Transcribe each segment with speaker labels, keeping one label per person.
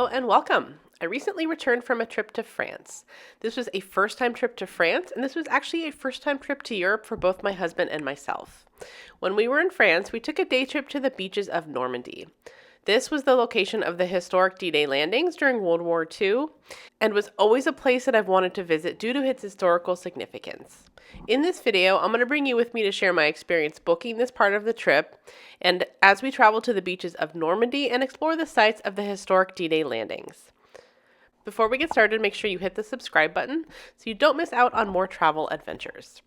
Speaker 1: Hello and welcome. I recently returned from a trip to France. This was a first-time trip to France, and this was actually a first-time trip to Europe for both my husband and myself. When we were in France, we took a day trip to the beaches of Normandy. This was the location of the historic D-Day landings during World War II, and was always a place that I've wanted to visit due to its historical significance. In this video, I'm going to bring you with me to share my experience booking this part of the trip, and as we travel to the beaches of Normandy and explore the sites of the historic D-Day landings. Before we get started, make sure you hit the subscribe button so you don't miss out on more travel adventures.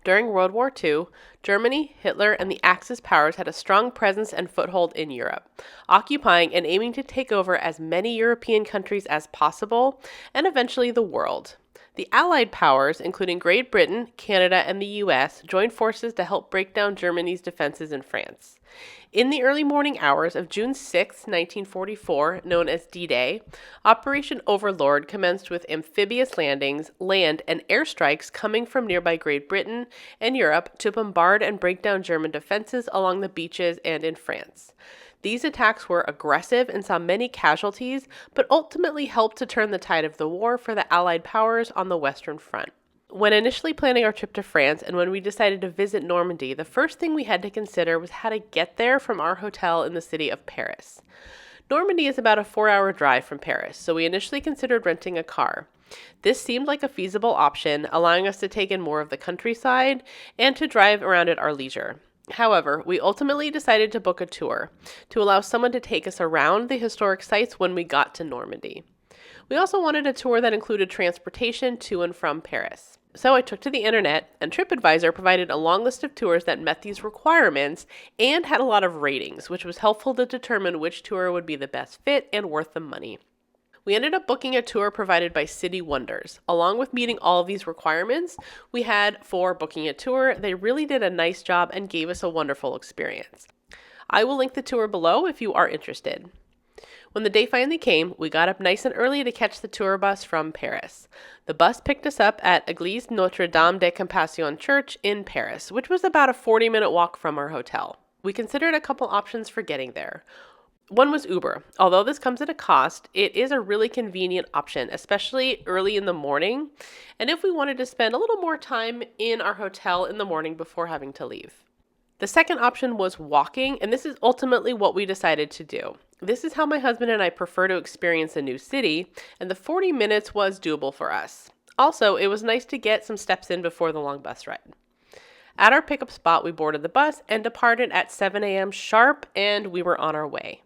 Speaker 1: During World War II, Germany, Hitler, and the Axis powers had a strong presence and foothold in Europe, occupying and aiming to take over as many European countries as possible, and eventually the world. The Allied powers, including Great Britain, Canada, and the US, joined forces to help break down Germany's defenses in France. In the early morning hours of June 6, 1944, known as D-Day, Operation Overlord commenced with amphibious landings, land, and airstrikes coming from nearby Great Britain and Europe to bombard and break down German defenses along the beaches and in France. These attacks were aggressive and saw many casualties, but ultimately helped to turn the tide of the war for the Allied powers on the Western Front. When initially planning our trip to France and when we decided to visit Normandy, the first thing we had to consider was how to get there from our hotel in the city of Paris. Normandy is about a 4-hour drive from Paris, so we initially considered renting a car. This seemed like a feasible option, allowing us to take in more of the countryside and to drive around at our leisure. However, we ultimately decided to book a tour to allow someone to take us around the historic sites when we got to Normandy. We also wanted a tour that included transportation to and from Paris. So I took to the internet, and TripAdvisor provided a long list of tours that met these requirements and had a lot of ratings, which was helpful to determine which tour would be the best fit and worth the money. We ended up booking a tour provided by City Wonders. Along with meeting all of these requirements we had for booking a tour, they really did a nice job and gave us a wonderful experience. I will link the tour below if you are interested. When the day finally came, we got up nice and early to catch the tour bus from Paris. The bus picked us up at Église Notre-Dame de Compassion Church in Paris, which was about a 40-minute walk from our hotel. We considered a couple options for getting there. One was Uber. Although this comes at a cost, it is a really convenient option, especially early in the morning, and if we wanted to spend a little more time in our hotel in the morning before having to leave. The second option was walking, and this is ultimately what we decided to do. This is how my husband and I prefer to experience a new city, and the 40 minutes was doable for us. Also, it was nice to get some steps in before the long bus ride. At our pickup spot, we boarded the bus and departed at 7 a.m. sharp, and we were on our way.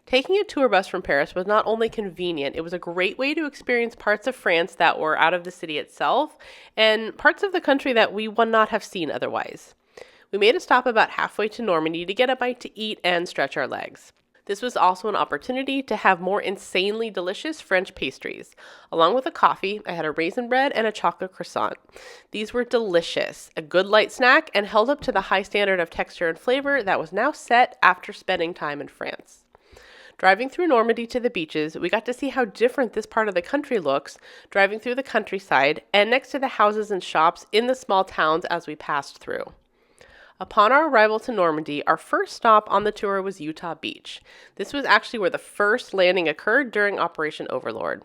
Speaker 1: Taking a tour bus from Paris was not only convenient, it was a great way to experience parts of France that were out of the city itself, and parts of the country that we would not have seen otherwise. We made a stop about halfway to Normandy to get a bite to eat and stretch our legs. This was also an opportunity to have more insanely delicious French pastries. Along with a coffee, I had a raisin bread and a chocolate croissant. These were delicious, a good light snack, and held up to the high standard of texture and flavor that was now set after spending time in France. Driving through Normandy to the beaches, we got to see how different this part of the country looks, driving through the countryside and next to the houses and shops in the small towns as we passed through. Upon our arrival to Normandy, our first stop on the tour was Utah Beach. This was actually where the first landing occurred during Operation Overlord.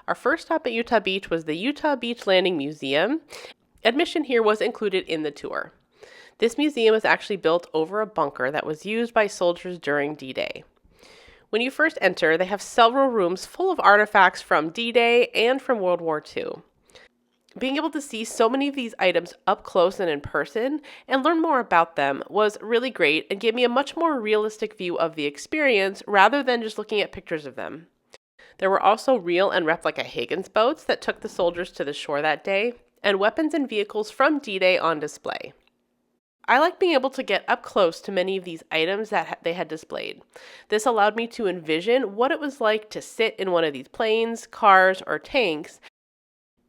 Speaker 1: Our first stop at Utah Beach was the Utah Beach Landing Museum. Admission here was included in the tour. This museum is actually built over a bunker that was used by soldiers during D-Day. When you first enter, they have several rooms full of artifacts from D-Day and from World War II. Being able to see so many of these items up close and in person and learn more about them was really great and gave me a much more realistic view of the experience rather than just looking at pictures of them. There were also real and replica Higgins boats that took the soldiers to the shore that day, and weapons and vehicles from D-Day on display. I like being able to get up close to many of these items that they had displayed. This allowed me to envision what it was like to sit in one of these planes, cars, or tanks,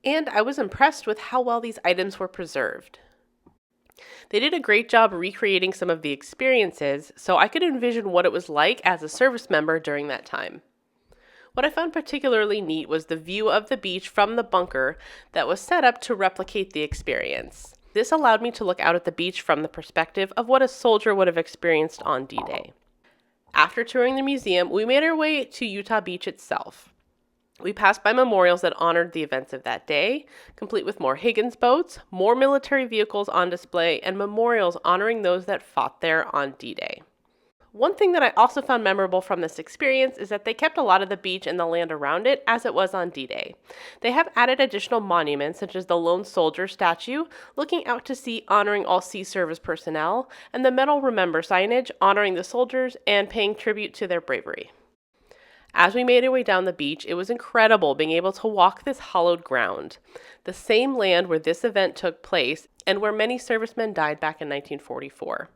Speaker 1: and I was impressed with how well these items were preserved. They did a great job recreating some of the experiences, so I could envision what it was like as a service member during that time. What I found particularly neat was the view of the beach from the bunker that was set up to replicate the experience. This allowed me to look out at the beach from the perspective of what a soldier would have experienced on D-Day. After touring the museum, we made our way to Utah Beach itself. We passed by memorials that honored the events of that day, complete with more Higgins boats, more military vehicles on display, and memorials honoring those that fought there on D-Day. One thing that I also found memorable from this experience is that they kept a lot of the beach and the land around it as it was on D-Day. They have added additional monuments such as the Lone Soldier statue, looking out to sea honoring all sea service personnel, and the metal Remember signage honoring the soldiers and paying tribute to their bravery. As we made our way down the beach, it was incredible being able to walk this hollowed ground, the same land where this event took place and where many servicemen died back in 1944.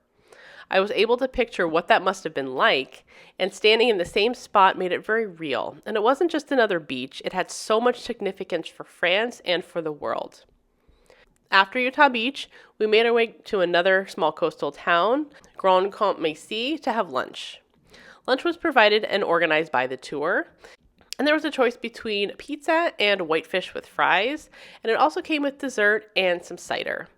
Speaker 1: I was able to picture what that must have been like, and standing in the same spot made it very real. And it wasn't just another beach, it had so much significance for France and for the world. After Utah Beach, we made our way to another small coastal town, Grand-Comte-Macy, to have lunch. Lunch was provided and organized by the tour, and there was a choice between pizza and whitefish with fries, and it also came with dessert and some cider.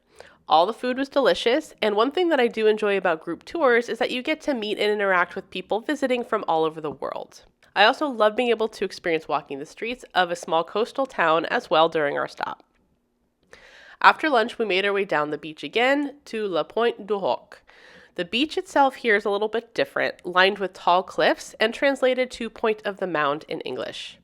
Speaker 1: All the food was delicious, and one thing that I do enjoy about group tours is that you get to meet and interact with people visiting from all over the world. I also love being able to experience walking the streets of a small coastal town as well during our stop. After lunch, we made our way down the beach again to La Pointe du Hoc. The beach itself here is a little bit different, lined with tall cliffs and translated to Point of the Mound in English.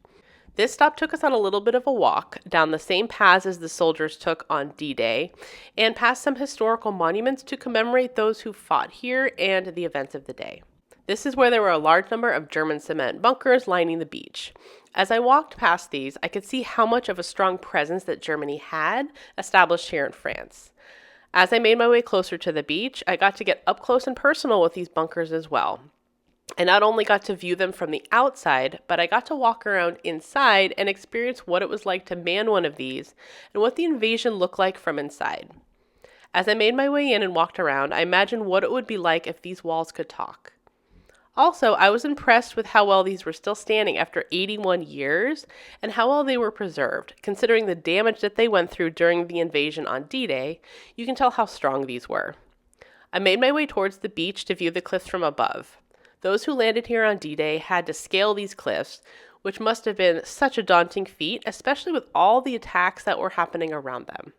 Speaker 1: This stop took us on a little bit of a walk down the same paths as the soldiers took on D-Day and past some historical monuments to commemorate those who fought here and the events of the day. This is where there were a large number of German cement bunkers lining the beach. As I walked past these, I could see how much of a strong presence that Germany had established here in France. As I made my way closer to the beach, I got to get up close and personal with these bunkers as well. I not only got to view them from the outside, but I got to walk around inside and experience what it was like to man one of these and what the invasion looked like from inside. As I made my way in and walked around, I imagined what it would be like if these walls could talk. Also, I was impressed with how well these were still standing after 81 years and how well they were preserved. Considering the damage that they went through during the invasion on D-Day, you can tell how strong these were. I made my way towards the beach to view the cliffs from above. Those who landed here on D-Day had to scale these cliffs, which must have been such a daunting feat, especially with all the attacks that were happening around them.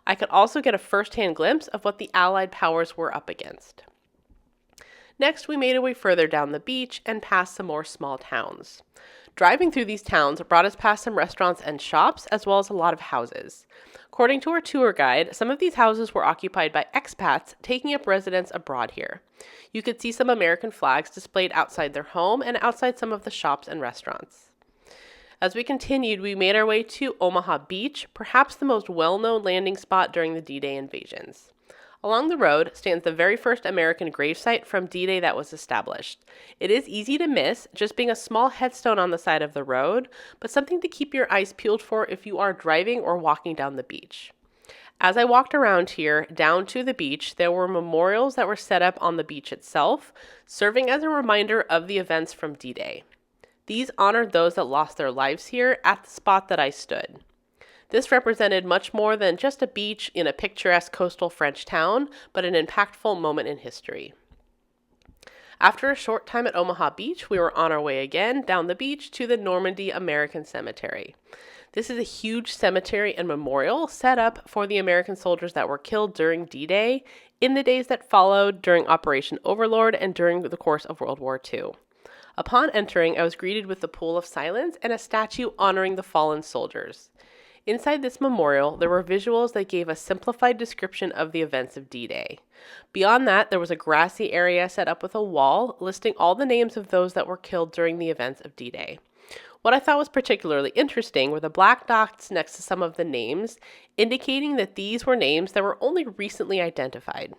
Speaker 1: I could also get a first-hand glimpse of what the Allied powers were up against. Next, we made our way further down the beach and past some more small towns. Driving through these towns brought us past some restaurants and shops, as well as a lot of houses. According to our tour guide, some of these houses were occupied by expats taking up residence abroad here. You could see some American flags displayed outside their home and outside some of the shops and restaurants. As we continued, we made our way to Omaha Beach, perhaps the most well-known landing spot during the D-Day invasions. Along the road stands the very first American gravesite from D-Day that was established. It is easy to miss, just being a small headstone on the side of the road, but something to keep your eyes peeled for if you are driving or walking down the beach. As I walked around here, down to the beach, there were memorials that were set up on the beach itself, serving as a reminder of the events from D-Day. These honored those that lost their lives here at the spot that I stood. This represented much more than just a beach in a picturesque coastal French town, but an impactful moment in history. After a short time at Omaha Beach, we were on our way again down the beach to the Normandy American Cemetery. This is a huge cemetery and memorial set up for the American soldiers that were killed during D-Day, in the days that followed during Operation Overlord and during the course of World War II. Upon entering, I was greeted with the pool of silence and a statue honoring the fallen soldiers. Inside this memorial, there were visuals that gave a simplified description of the events of D-Day. Beyond that, there was a grassy area set up with a wall listing all the names of those that were killed during the events of D-Day. What I thought was particularly interesting were the black dots next to some of the names, indicating that these were names that were only recently identified.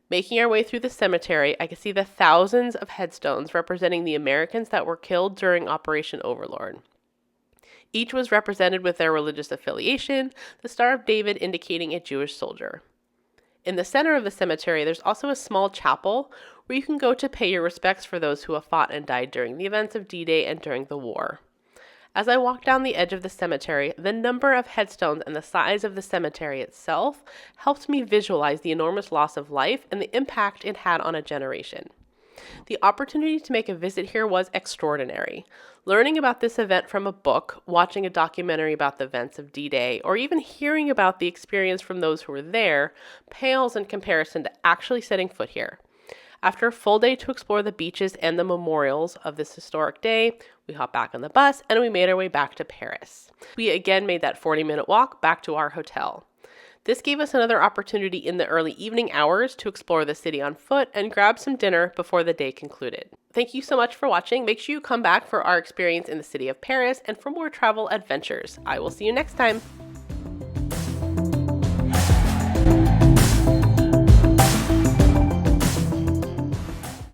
Speaker 1: Making our way through the cemetery, I could see the thousands of headstones representing the Americans that were killed during Operation Overlord. Each was represented with their religious affiliation, the Star of David indicating a Jewish soldier. In the center of the cemetery, there's also a small chapel where you can go to pay your respects for those who have fought and died during the events of D-Day and during the war. As I walked down the edge of the cemetery, the number of headstones and the size of the cemetery itself helped me visualize the enormous loss of life and the impact it had on a generation. The opportunity to make a visit here was extraordinary. Learning about this event from a book, watching a documentary about the events of D-Day, or even hearing about the experience from those who were there pales in comparison to actually setting foot here. After a full day to explore the beaches and the memorials of this historic day, we hopped back on the bus and we made our way back to Paris. We again made that 40-minute walk back to our hotel. This gave us another opportunity in the early evening hours to explore the city on foot and grab some dinner before the day concluded. Thank you so much for watching. Make sure you come back for our experience in the city of Paris and for more travel adventures. I will see you next time.